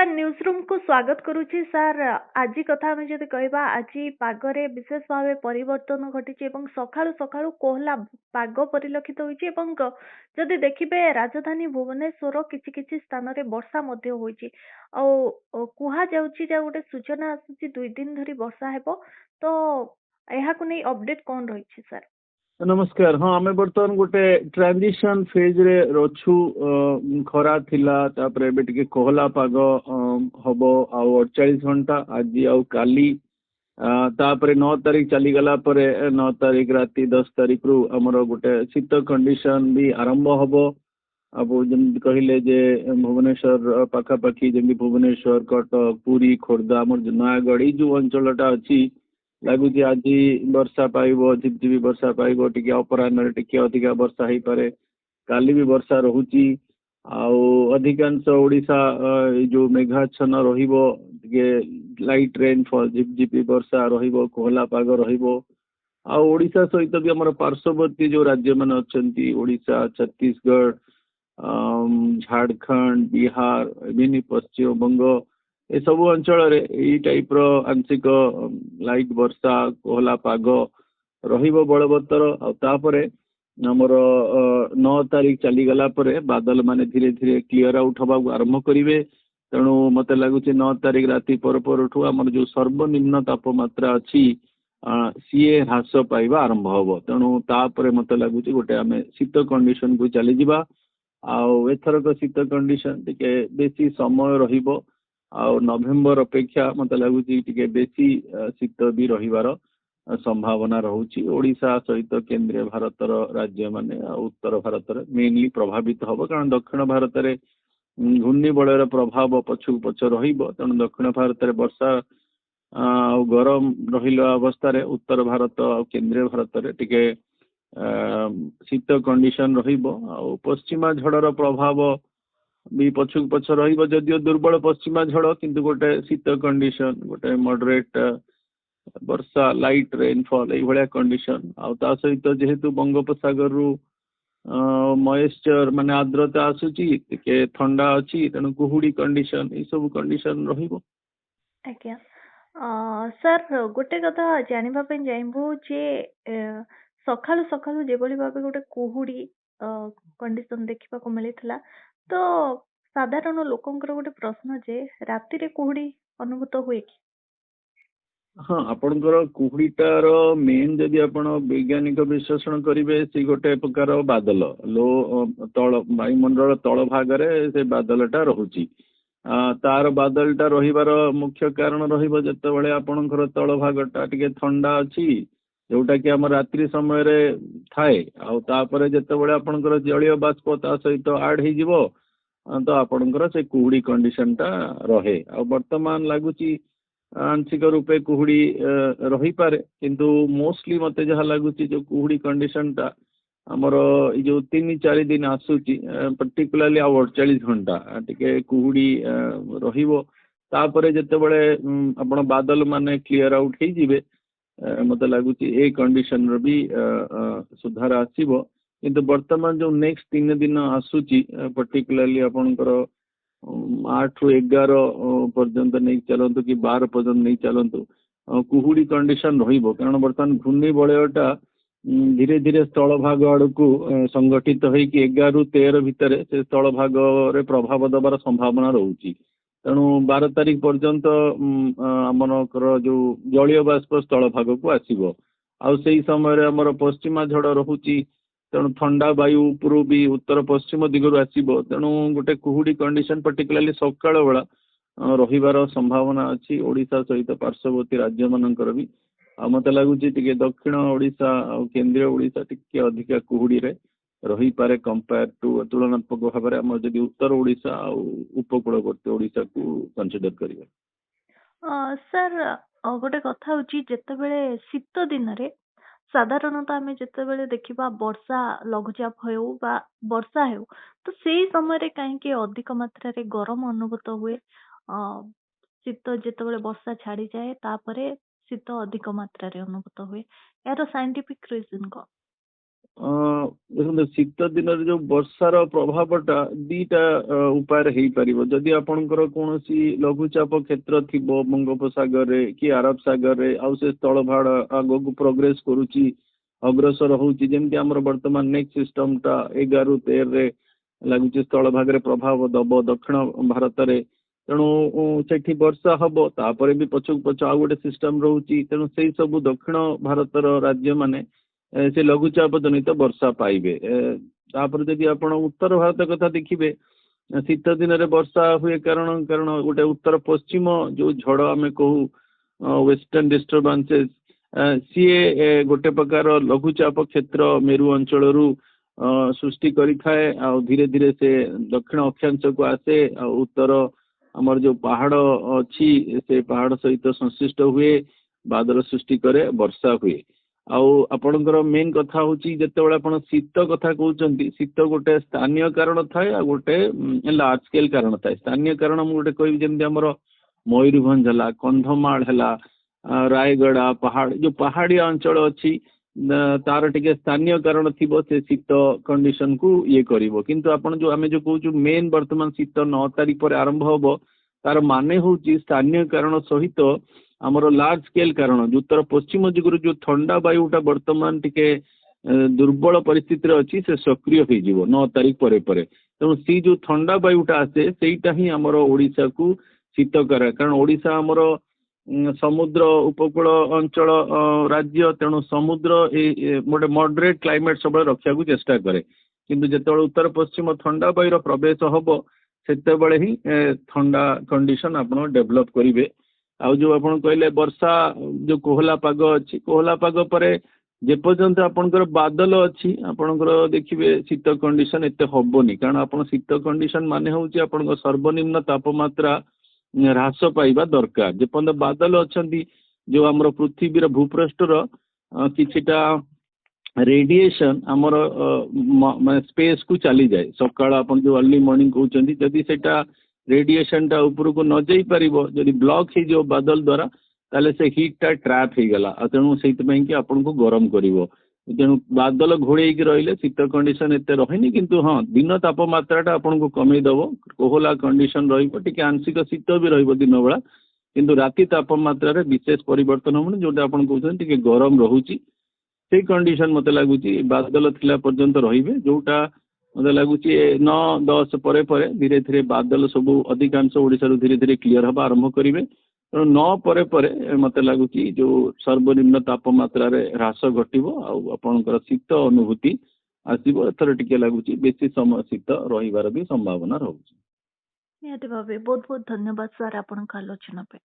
नमस्कार news room को स्वागत करुछि सर। आज कथा आमे जदि कहबा आज पागरे विशेष भाव परिवर्तन घटी सकाळु सकाळु कोहला पाग परिलक्षित होइछि एवं जदि देखिबे राजधानी भुवनेश्वर किछि किछि स्थान रे वर्षा मध्ये होइछि आ कुहा जाउछि जे गोटे सूचना आसुछि 2 दिन धरि वर्षा हेबो तो एहाकु नै अपडेट कोन रहिछि सर। नमस्कार। हाँ आमे बर्तमान गोटे ट्रांजिशन फेज रे रछु। खरा थिला तापर एबे टिके कोहला पाग हबो आ 48 घंटा आज आउ काली तापर 9 तारीख चली गला परे 9 तारीख राति 10 तारीख रु हमर गोटे शीत कंडीशन भी आरंभ हबो। अब जमी कहले जे भुवनेश्वर पाखापाखि जमी भुवनेश्वर कटक पुरी खोर्धा आम नयागढ़ जो अंचलटा अच्छी लगुच आज वर्षा पाइब झिपझिपी वर्षा पाइब टिके अपराह्न टिके अधिका वर्षा हो पारे काली भी वर्षा रोची अधिकांश ओडिशा जो मेघाच्छन्न रहिबो टिके लाइट रेनफॉल झिपझिपी वर्षा रहिबो कोहला पाग रहिबो ओडिशा सहित भी हमर पार्श्ववर्ती जो राज्य मान अच्छी ओडिशा छत्तीसगढ़ झारखंड बिहार एवं पश्चिम बंग ए सब अंचल टाइप आंशिक लाइट वर्षा कोहला पाग रहिबो बलवत्तर आपर आमर 9 तारीख चली गला परे बादल माने धीरे धीरे क्लियर आउट हवा आरंभ करेंगे। तेणु मत लगुच 9 तारीख राति पर आमर जो सर्वनिम्न तापमात्रा अच्छी सीए ह्रास पाइबा आरंभ हम। तेणु तापर मत लगुच गोटे आम शीत कंडीशन को चली जावा एथरक शीत कंडीशन टिके बेसी समय रहिबो नवेम्बर अपेक्षा मत लगुच टिके बेसी शीत भी रहिबार संभावना रहुची। ओडिशा सहित केंद्रीय भारतर राज्य माने उत्तर भारत मेनली प्रभावित हम कारण दक्षिण भारत में घूर्णिबलयर प्रभाव पछुक पछ रहिबो। तेणु दक्षिण भारत में वर्षा गरम रहिला अवस्था उत्तर भारत केंद्रीय भारत में टिके शीत कंडीशन रहिबो पश्चिमा झड़र प्रभाव भी पछुक पछ रहिबो जदियो दुर्बल पश्चिमा झड़ किंतु गोटे शीत कंडीशन गोटे मॉडरेट वर्षा लाइट रेनफॉल ये कंडीशन सहित जेहेतु बंगोपसागर रु मॉइस्चर माने आर्द्रता आसुची टिके ठंडा अच्छी तेणु कुहुड़ी कंडीशन ये सब कंडीशन रहिबो। आज्ञा सर गोटे कथा जानिबा पे जाइबु जे सकाळु सकाळु जेबोली भाबे गोटे कुहुड़ी कंडीशन देखिबा को मिलिथिला तो साधारण लोकंकर गोटे प्रश्न जे राति रे कुहुड़ी अनुभूत हुए कि? हाँ आपणकर कुहुड़ीटार मेन जदि आपण वैज्ञानिक विश्लेषण करेंगे से गोटे प्रकार बादल लो तल वायुमंडल तल भागरे से बादलटा रोची तार बादलटा रहिबार मुख्य कारण रहिबो जेतेबेले आपणकर तल भागटा टिके ठंडा अच्छी जोटा कि आम रात्रि समय थाए आउे जितेबाला आपणकर जलीय बाष्प ता सहित आड हो तो आपणकर से कुहुड़ी कंडीशन टा रहे वर्तमान लगुच आंशिक रूपे कुहुड़ी रही पारे किंतु मोस्टली मते जहाँ लगुच जो कुहुड़ी कंडीशन टा आमर जो 3-4 दिन आसूची पर्टिकुलाली 48 घंटा टिके कुहुड़ी रहिबो तापरे जेतेबेले आपण बादल माने क्लियर आउट हो जिवे मत लगुच ए कंडीशन रो भी सुधार आसीबो किंतु वर्तमान जो नेक्स्ट 3 दिन आसूची पर्टिकुलाली आपणकर 8 ରୁ 11 पर्यंत नहीं चलतु कि 12 पर्यंत नहीं चलतु कुहुड़ी कंडीशन रहिबो कारण वर्तमान घूर्णी बलयटा धीरे धीरे स्थल भाग आड़ को संगठित होइकि 11 ରୁ 13 भितर से स्थल भाग रे प्रभाव दबार संभावना रोची। तेणु 12 तारीख पर्यंत आमर जो जलीय बाष्प स्थल भाग को आसीबो से समय आमर पश्चिमा झड़ रोची तेणु ठंडा वायु उपरू भी उत्तर पश्चिम दिगरु आसीबो तेणु गोटे कुहुड़ी कंडीशन पर्टिकुलाली सकाळ बेला रहिबार संभावना अच्छी ओडिशा सहित पार्श्ववर्ती राज्य मानकर भी मत लगुच दक्षिण ओडिशा केंद्रीय ओडिशा टिके अधिका कुहुड़ी रे रही पारे कंपेयर टू तुलनात्मक भाव में आम जदि उत्तर ओडिशा उपकूलवर्ती ओडिशा को कंसीडर करिया। सर गोटे कथा होची जेतेबेले शीत दिन रे साधारणतः आम जितेबाला देखा वर्षा लघुचाप हो वर्षा हो तो से समय कहीं अधिक मात्रा रे गरम अनुभूत हुए शीत जितेबाला वर्षा छाड़ी जाए तापरे शीत अधिक मात्रा रे अनुभूत हुए यार साइंटिफिक रीजन को? ଦେଖନ୍ତୁ ଶୀତ ଦିନରେ ଯୋଉ ବର୍ଷାର ପ୍ରଭାବଟା ଦିଟା ଉପାୟରେ ହେଇପାରିବ। ଯଦି ଆପଣଙ୍କର କୌଣସି ଲଘୁଚାପ କ୍ଷେତ୍ର ଥିବ ବଙ୍ଗୋପସାଗରରେ କି ଆରବ ସାଗରରେ, ଆଉ ସେ ସ୍ଥଳଭାଗ ଆଗକୁ ପ୍ରୋଗ୍ରେସ କରୁଛି, ଅଗ୍ରସର ହଉଛି, ଯେମିତି ଆମର ବର୍ତ୍ତମାନ ନେକ୍ସଟ ସିଷ୍ଟମଟା 11ରୁ 13ରେ ଲାଗୁଛି ସ୍ଥଳଭାଗରେ ପ୍ରଭାବ ଦବ ଦକ୍ଷିଣ ଭାରତରେ। ତେଣୁ ସେଠି ବର୍ଷା ହବ, ତାପରେ ବି ପଛକୁ ପଛ ଆଉ ଗୋଟେ ସିଷ୍ଟମ ରହୁଛି। ତେଣୁ ସେଇ ସବୁ ଦକ୍ଷିଣ ଭାରତର ରାଜ୍ୟମାନେ ସେ ଲଘୁଚାପ ଜନିତ ବର୍ଷା ପାଇବେ। ତାପରେ ଯଦି ଆପଣ ଉତ୍ତର ଭାରତ କଥା ଦେଖିବେ, ଶୀତ ଦିନରେ ବର୍ଷା ହୁଏ କାରଣ ଗୋଟେ ଉତ୍ତର ପଶ୍ଚିମ ଯୋଉ ଝଡ଼ ଆମେ କହୁ, ୱେଷ୍ଟର୍ଣ୍ଣ ଡିଷ୍ଟର୍ବାନ୍ସେସ୍, ସିଏ ଗୋଟେ ପ୍ରକାର ଲଘୁଚାପ କ୍ଷେତ୍ର ମେରୁ ଅଞ୍ଚଳରୁ ସୃଷ୍ଟି କରିଥାଏ। ଆଉ ଧୀରେ ଧୀରେ ସେ ଦକ୍ଷିଣ ଅକ୍ଷାଂଶକୁ ଆସେ, ଆଉ ଉତ୍ତର ଆମର ଯୋଉ ପାହାଡ଼ ଅଛି ସେ ପାହାଡ଼ ସହିତ ସଂଶ୍ଳିଷ୍ଟ ହୁଏ, ବାଦଲ ସୃଷ୍ଟି କରେ, ବର୍ଷା ହୁଏ। ଆଉ ଆପଣଙ୍କର ମେନ୍ କଥା ହଉଛି, ଯେତେବେଳେ ଆପଣ ଶୀତ କଥା କହୁଛନ୍ତି, ଶୀତ ଗୋଟେ ସ୍ଥାନୀୟ କାରଣ ଥାଏ ଆଉ ଗୋଟେ ଲାର୍ଜ ସ୍କେଲ କାରଣ ଥାଏ। ସ୍ଥାନୀୟ କାରଣ ମୁଁ ଗୋଟେ କହିବି, ଯେମିତି ଆମର ମୟୂରଭଞ୍ଜ ହେଲା, କନ୍ଧମାଳ ହେଲା, ରାୟଗଡ଼ା ଯୋଉ ପାହାଡ଼ିଆ ଅଞ୍ଚଳ ଅଛି, ତାର ଟିକେ ସ୍ଥାନୀୟ କାରଣ ଥିବ, ସେ ଶୀତ କଣ୍ଡିସନକୁ ଇଏ କରିବ। କିନ୍ତୁ ଆପଣ ଯୋଉ ଆମେ ଯୋଉ କହୁଛୁ ମେନ୍ ବର୍ତ୍ତମାନ ଶୀତ 9 ତାରିଖ ପରେ ଆରମ୍ଭ ହବ, ତାର ମାନେ ହଉଛି ସ୍ଥାନୀୟ କାରଣ ସହିତ ଆମର ଲାର୍ଜ ସ୍କେଲ କାରଣ। ଉତ୍ତର ପଶ୍ଚିମ ଦିଗରୁ ଯୋଉ ଥଣ୍ଡା ବାୟୁଟା ବର୍ତ୍ତମାନ ଟିକେ ଦୁର୍ବଳ ପରିସ୍ଥିତିରେ ଅଛି, ସେ ସକ୍ରିୟ ହେଇଯିବ 9 ତାରିଖ ପରେ ପରେ। ତେଣୁ ସେଇ ଯୋଉ ଥଣ୍ଡା ବାୟୁଟା ଆସେ, ସେଇଟା ହିଁ ଆମର ଓଡ଼ିଶାକୁ ଶୀତ କରେ। କାରଣ ଓଡ଼ିଶା ଆମର ସମୁଦ୍ର ଉପକୂଳ ଅଞ୍ଚଳ ରାଜ୍ୟ, ତେଣୁ ସମୁଦ୍ର ଗୋଟେ ମଡରେଟ୍ କ୍ଲାଇମେଟ୍ ସବୁବେଳେ ରଖିବାକୁ ଚେଷ୍ଟା କରେ। କିନ୍ତୁ ଯେତେବେଳେ ଉତ୍ତର ପଶ୍ଚିମ ଥଣ୍ଡା ବାୟୁର ପ୍ରବେଶ ହବ, ସେତେବେଳେ ହିଁ ଥଣ୍ଡା କଣ୍ଡିସନ ଆପଣ ଡେଭଲପ କରିବେ। ଆଉ ଯୋଉ ଆପଣ କହିଲେ ବର୍ଷା, ଯୋଉ କୋହଲା ପାଗ ଅଛି, କୋହଲା ପାଗ ପରେ ଯେପର୍ଯ୍ୟନ୍ତ ଆପଣଙ୍କର ବାଦଲ ଅଛି, ଆପଣଙ୍କର ଦେଖିବେ ଶୀତ କଣ୍ଡିସନ ଏତେ ହବନି। କାରଣ ଆପଣ ଶୀତ କଣ୍ଡିସନ ମାନେ ହଉଛି ଆପଣଙ୍କ ସର୍ବନିମ୍ନ ତାପମାତ୍ରା ହ୍ରାସ ପାଇବା ଦରକାର। ଯେପର୍ଯ୍ୟନ୍ତ ବାଦଲ ଅଛନ୍ତି, ଯୋଉ ଆମର ପୃଥିବୀର ଭୂପୃଷ୍ଠର କିଛିଟା ରେଡିଏସନ ଆମର ମାନେ ସ୍ପେସକୁ ଚାଲିଯାଏ। ସକାଳ ଆପଣ ଯୋଉ अर्ली ମର୍ଣ୍ଣିଂ କହୁଛନ୍ତି, ଯଦି ସେଟା ରେଡିଏସନଟା ଉପରକୁ ନ ଯାଇପାରିବ, ଯଦି ବ୍ଲକ୍ ହେଇଯିବ ବାଦଲ ଦ୍ୱାରା, ତାହେଲେ ସେ ହିଟ୍ଟା ଟ୍ରାପ୍ ହେଇଗଲା। ଆଉ ତେଣୁ ସେଇଥିପାଇଁ କି ଆପଣଙ୍କୁ ଗରମ କରିବ। ତେଣୁ ବାଦଲ ଘୋଡ଼େଇକି ରହିଲେ ଶୀତ କଣ୍ଡିସନ ଏତେ ରହେନି। କିନ୍ତୁ ହଁ, ଦିନ ତାପମାତ୍ରାଟା ଆପଣଙ୍କୁ କମେଇ ଦେବ, କୋହଲା କଣ୍ଡିସନ ରହିବ, ଟିକେ ଆଂଶିକ ଶୀତ ବି ରହିବ ଦିନ ବେଳା। କିନ୍ତୁ ରାତି ତାପମାତ୍ରାରେ ବିଶେଷ ପରିବର୍ତ୍ତନ ହେବନି, ଯୋଉଟା ଆପଣ କହୁଛନ୍ତି ଟିକେ ଗରମ ରହୁଛି। ସେଇ କଣ୍ଡିସନ ମୋତେ ଲାଗୁଛି ବାଦଲ ଥିଲା ପର୍ଯ୍ୟନ୍ତ ରହିବେ, ଯୋଉଟା ମୋତେ ଲାଗୁଛି 9-10 ପରେ ପରେ ଧୀରେ ଧୀରେ ବାଦଲ ସବୁ ଅଧିକାଂଶ ଓଡ଼ିଶାରୁ ଧୀରେ ଧୀରେ କ୍ଲିୟର ହେବା ଆରମ୍ଭ କରିବେ। ତେଣୁ 9 ପରେ ପରେ ମୋତେ ଲାଗୁଛି ଯୋଉ ସର୍ବନିମ୍ନ ତାପମାତ୍ରାରେ ହ୍ରାସ ଘଟିବ, ଆଉ ଆପଣଙ୍କର ଶୀତ ଅନୁଭୂତି ଆସିବ। ଏଥର ଟିକେ ଲାଗୁଛି ବେଶୀ ସମୟ ଶୀତ ରହିବାର ବି ସମ୍ଭାବନା ରହୁଛି। ନିହାତି ଭାବେ ବହୁତ ବହୁତ ଧନ୍ୟବାଦ ସାର୍ ଆପଣଙ୍କ ଆଲୋଚନା ପାଇଁ।